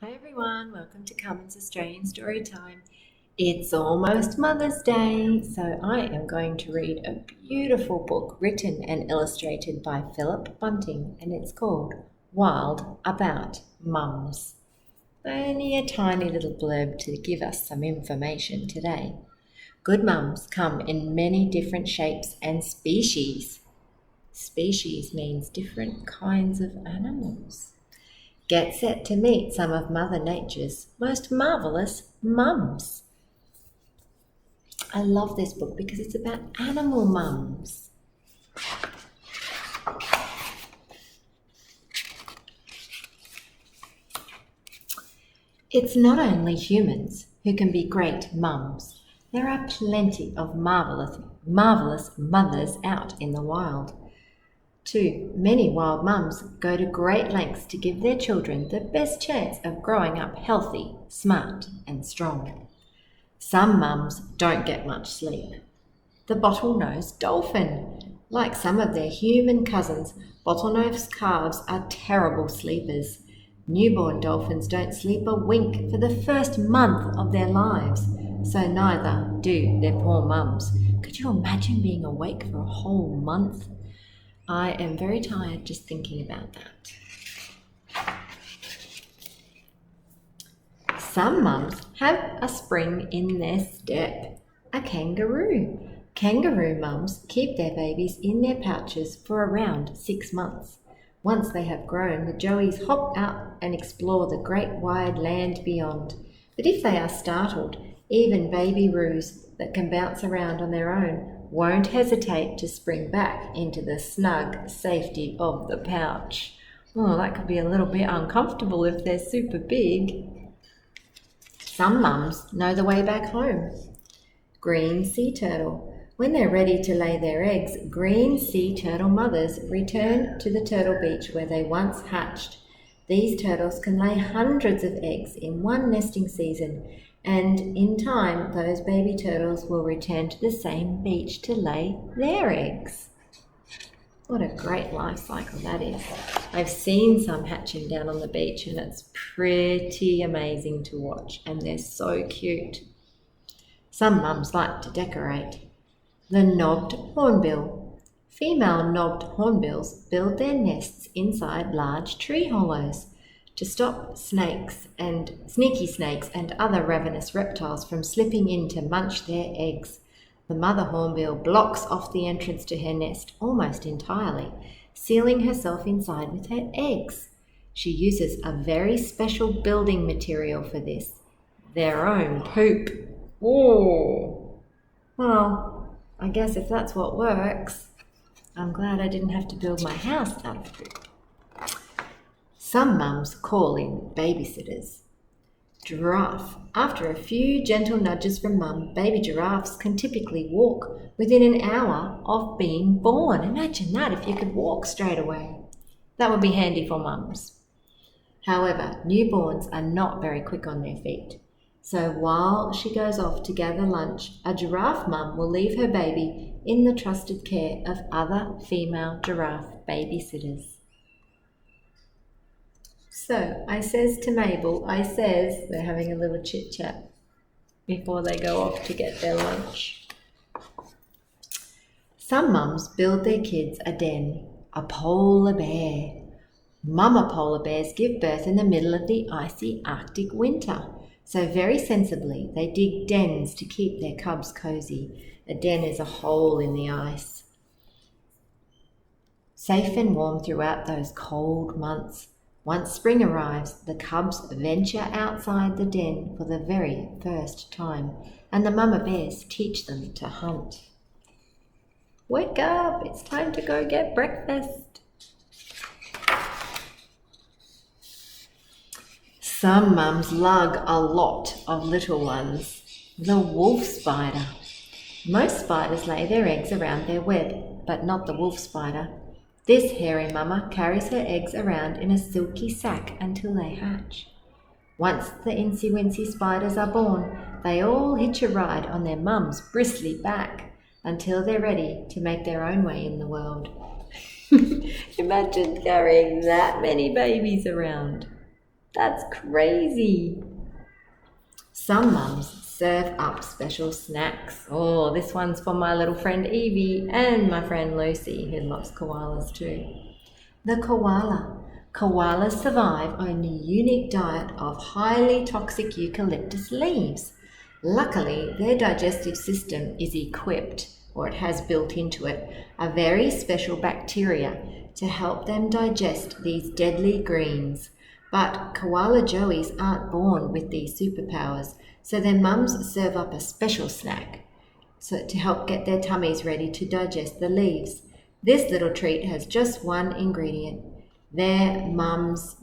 Hi everyone, welcome to Carmen's Australian Storytime. It's almost Mother's Day, so I am going to read a beautiful book written and illustrated by Philip Bunting, and it's called Wild About Mums. Only a tiny little blurb to give us some information today. Good mums come in many different shapes and species. Species means different kinds of animals. Get set to meet some of Mother Nature's most marvellous mums. I love this book because it's about animal mums. It's not only humans who can be great mums. There are plenty of marvellous mothers out in the wild. Too many wild mums go to great lengths to give their children the best chance of growing up healthy, smart, and strong. Some mums don't get much sleep. The bottlenose dolphin. Like some of their human cousins, bottlenose calves are terrible sleepers. Newborn dolphins don't sleep a wink for the first month of their lives, so neither do their poor mums. Could you imagine being awake for a whole month? I am very tired just thinking about that. Some mums have a spring in their step, a kangaroo. Kangaroo mums keep their babies in their pouches for around 6 months. Once they have grown, the joeys hop out and explore the great wide land beyond. But if they are startled, even baby roos that can bounce around on their own won't hesitate to spring back into the snug safety of the pouch. Oh, that could be a little bit uncomfortable if they're super big. Some mums know the way back home. Green sea turtle. When they're ready to lay their eggs, green sea turtle mothers return to the turtle beach where they once hatched. These turtles can lay hundreds of eggs in one nesting season, and in time those baby turtles will return to the same beach to lay their eggs. What a great life cycle that is. I've seen some hatching down on the beach and it's pretty amazing to watch, and they're so cute. Some mums like to decorate. The knobbed hornbill. Female knobbed hornbills build their nests inside large tree hollows to stop sneaky snakes and other ravenous reptiles from slipping in to munch their eggs. The mother hornbill blocks off the entrance to her nest almost entirely, sealing herself inside with her eggs. She uses a very special building material for this, their own poop. Oh, well, I guess if that's what works, I'm glad I didn't have to build my house out of poop. Some mums call in babysitters. Giraffe. After a few gentle nudges from mum, baby giraffes can typically walk within an hour of being born. Imagine that, if you could walk straight away. That would be handy for mums. However, newborns are not very quick on their feet. So while she goes off to gather lunch, a giraffe mum will leave her baby in the trusted care of other female giraffe babysitters. So I says to Mabel, they're having a little chit chat before they go off to get their lunch. Some mums build their kids a den, a polar bear. Mama polar bears give birth in the middle of the icy Arctic winter. So very sensibly, they dig dens to keep their cubs cozy. A den is a hole in the ice. Safe and warm throughout those cold months. Once spring arrives, the cubs venture outside the den for the very first time, and the mama bears teach them to hunt. Wake up, it's time to go get breakfast. Some mums lug a lot of little ones. The wolf spider. Most spiders lay their eggs around their web, but not the wolf spider. This hairy mama carries her eggs around in a silky sack until they hatch. Once the incy-wincy spiders are born, they all hitch a ride on their mum's bristly back until they're ready to make their own way in the world. Imagine carrying that many babies around. That's crazy. Some mums serve up special snacks. Oh, this one's for my little friend Evie and my friend Lucy, who loves koalas too. The koala. Koalas survive on a unique diet of highly toxic eucalyptus leaves. Luckily, their digestive system is equipped, or it has built into it, a very special bacteria to help them digest these deadly greens. But koala joeys aren't born with these superpowers, so their mums serve up a special snack to help get their tummies ready to digest the leaves. This little treat has just one ingredient, their mum's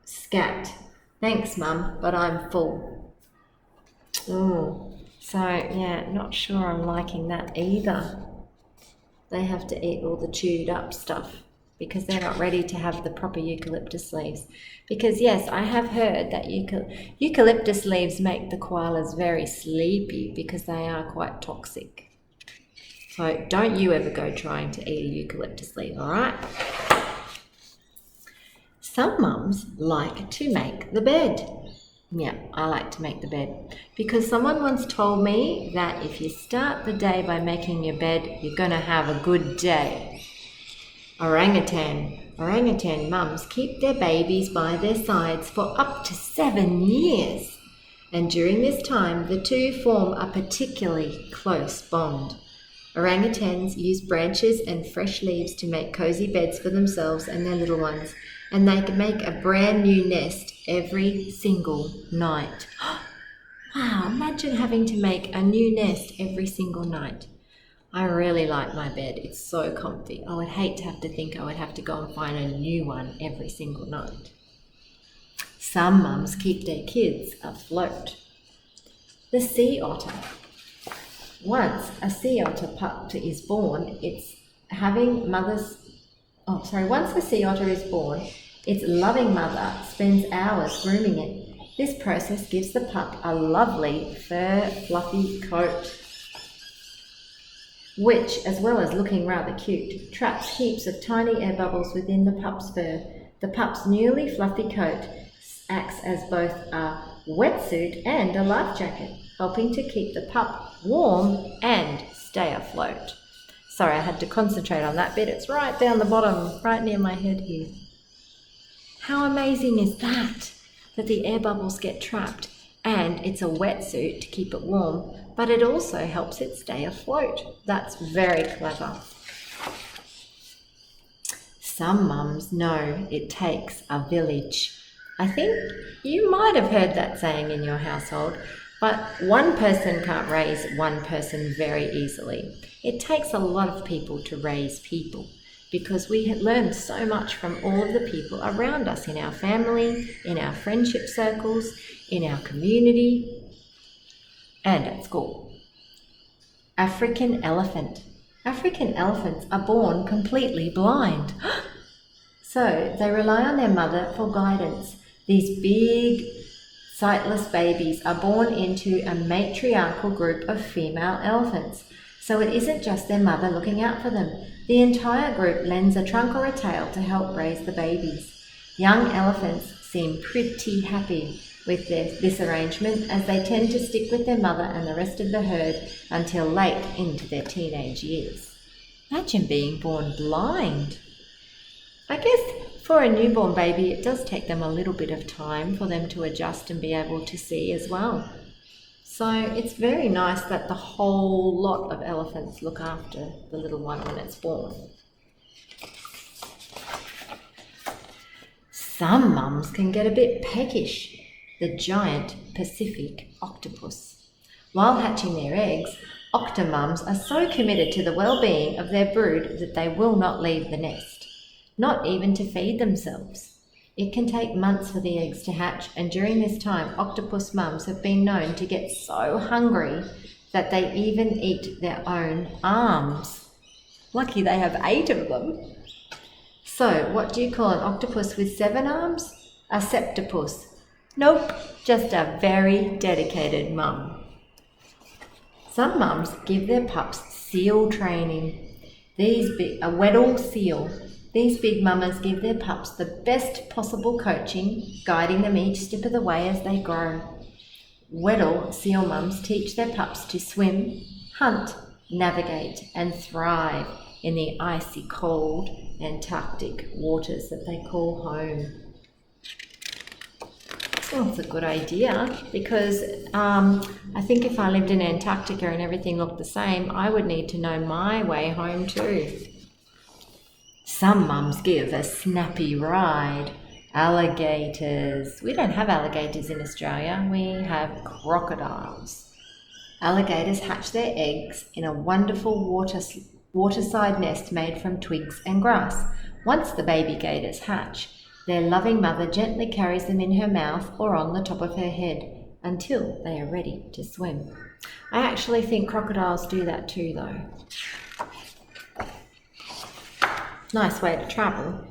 scat. Thanks, Mum, but I'm full. Ooh, so yeah, not sure I'm liking that either. They have to eat all the chewed up stuff because they're not ready to have the proper eucalyptus leaves. Because yes, I have heard that eucalyptus leaves make the koalas very sleepy because they are quite toxic. So don't you ever go trying to eat a eucalyptus leaf, all right? Some mums like to make the bed. Yeah, I like to make the bed because someone once told me that if you start the day by making your bed, you're going to have a good day. Orangutan mums keep their babies by their sides for up to 7 years. And during this time, the two form a particularly close bond. Orangutans use branches and fresh leaves to make cozy beds for themselves and their little ones, and they can make a brand new nest every single night. Wow, imagine having to make a new nest every single night. I really like my bed. It's so comfy. I would hate to have to think I would have to go and find a new one every single night. Some mums keep their kids afloat. The sea otter. Once a sea otter pup is born, once the sea otter is born, its loving mother spends hours grooming it. This process gives the pup a lovely fur fluffy coat, which, as well as looking rather cute, traps heaps of tiny air bubbles within the pup's fur. The pup's newly fluffy coat acts as both a wetsuit and a life jacket, helping to keep the pup warm and stay afloat. Sorry, I had to concentrate on that bit. It's right down the bottom, right near my head here. How amazing is that? That the air bubbles get trapped and it's a wetsuit to keep it warm, but it also helps it stay afloat. That's very clever. Some mums know it takes a village. I think you might have heard that saying in your household, but one person can't raise one person very easily. It takes a lot of people to raise people because we learn so much from all of the people around us in our family, in our friendship circles, in our community, and at school. African elephant. African elephants are born completely blind. So they rely on their mother for guidance. These big, sightless babies are born into a matriarchal group of female elephants. So it isn't just their mother looking out for them. The entire group lends a trunk or a tail to help raise the babies. Young elephants seem pretty happy with this arrangement, as they tend to stick with their mother and the rest of the herd until late into their teenage years. Imagine being born blind. I guess for a newborn baby, it does take them a little bit of time for them to adjust and be able to see as well. So it's very nice that the whole lot of elephants look after the little one when it's born. Some mums can get a bit peckish. The giant Pacific octopus. While hatching their eggs, octomums are so committed to the well-being of their brood that they will not leave the nest, not even to feed themselves. It can take months for the eggs to hatch, and during this time, octopus mums have been known to get so hungry that they even eat their own arms. Lucky they have 8 of them. So, what do you call an octopus with 7 arms? A septopus. Nope, just a very dedicated mum. Some mums give their pups seal training. A Weddell seal These big mamas give their pups the best possible coaching, guiding them each step of the way as they grow. Weddell seal mums teach their pups to swim, hunt, navigate and thrive in the icy cold Antarctic waters that they call home. Well, it's a good idea because I think if I lived in Antarctica and everything looked the same, I would need to know my way home too. Some mums give a snappy ride. Alligators. We don't have alligators in Australia. We have crocodiles. Alligators hatch their eggs in a wonderful waterside nest made from twigs and grass. Once the baby gators hatch, their loving mother gently carries them in her mouth or on the top of her head until they are ready to swim. I actually think crocodiles do that too, though. Nice way to travel.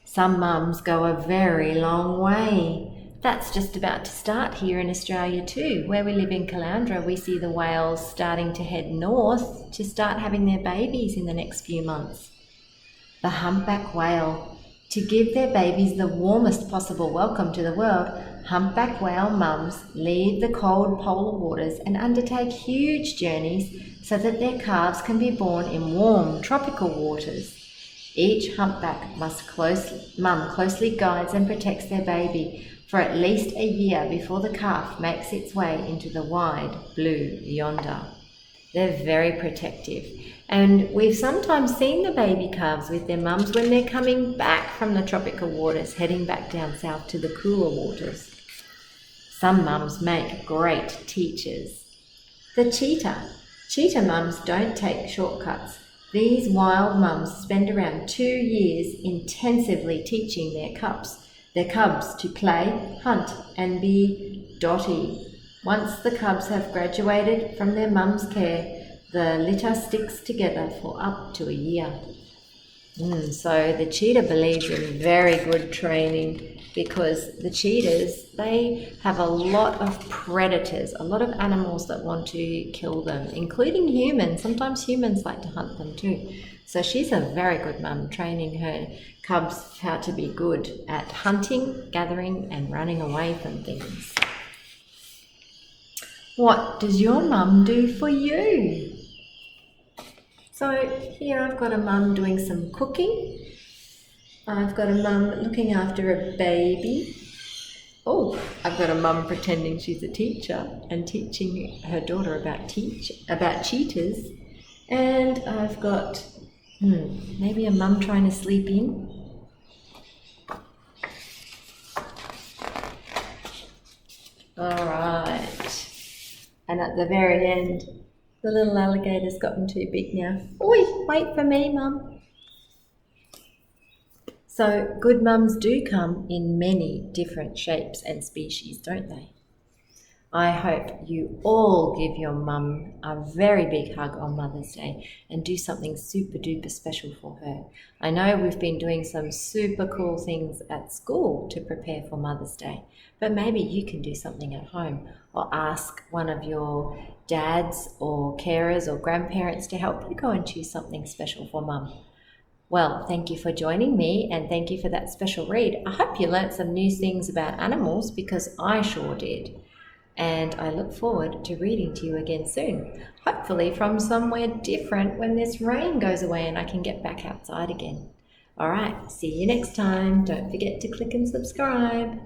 Some mums go a very long way. That's just about to start here in Australia too. Where we live in Caloundra, we see the whales starting to head north to start having their babies in the next few months. The humpback whale. To give their babies the warmest possible welcome to the world, humpback whale mums leave the cold polar waters and undertake huge journeys so that their calves can be born in warm tropical waters. Each humpback mum closely guides and protects their baby for at least a year before the calf makes its way into the wide blue yonder. They're very protective, and we've sometimes seen the baby calves with their mums when they're coming back from the tropical waters, heading back down south to the cooler waters. Some mums make great teachers. The cheetah. Cheetah mums don't take shortcuts. These wild mums spend around 2 years intensively teaching their cubs to play, hunt and be dotty. Once the cubs have graduated from their mum's care, the litter sticks together for up to a year. So the cheetah believes in very good training because the cheetahs, they have a lot of predators, a lot of animals that want to kill them, including humans. Sometimes humans like to hunt them too. So she's a very good mum, training her cubs how to be good at hunting, gathering and running away from things. What does your mum do for you? So here I've got a mum doing some cooking. I've got a mum looking after a baby. Oh, I've got a mum pretending she's a teacher and teaching her daughter about cheetahs. And I've got maybe a mum trying to sleep in. All right. And at the very end, the little alligator's gotten too big now. Oi, wait for me, Mum. So good mums do come in many different shapes and species, don't they? I hope you all give your mum a very big hug on Mother's Day and do something super duper special for her. I know we've been doing some super cool things at school to prepare for Mother's Day, but maybe you can do something at home or ask one of your dads or carers or grandparents to help you go and choose something special for Mum. Well, thank you for joining me and thank you for that special read. I hope you learnt some new things about animals because I sure did. And I look forward to reading to you again soon, hopefully from somewhere different when this rain goes away and I can get back outside again. All right, see you next time. Don't forget to click and subscribe.